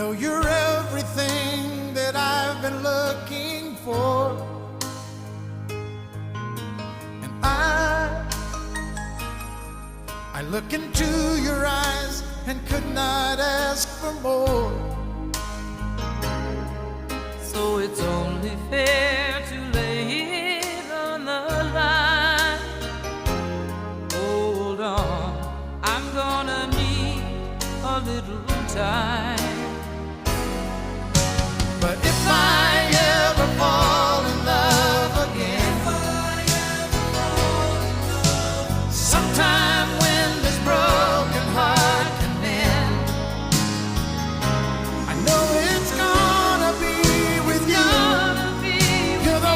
know you're everything that I've been looking for, and I look into your eyes and could not ask for more. So it's only fair to lay it on the line. Hold on, I'm gonna need a little time.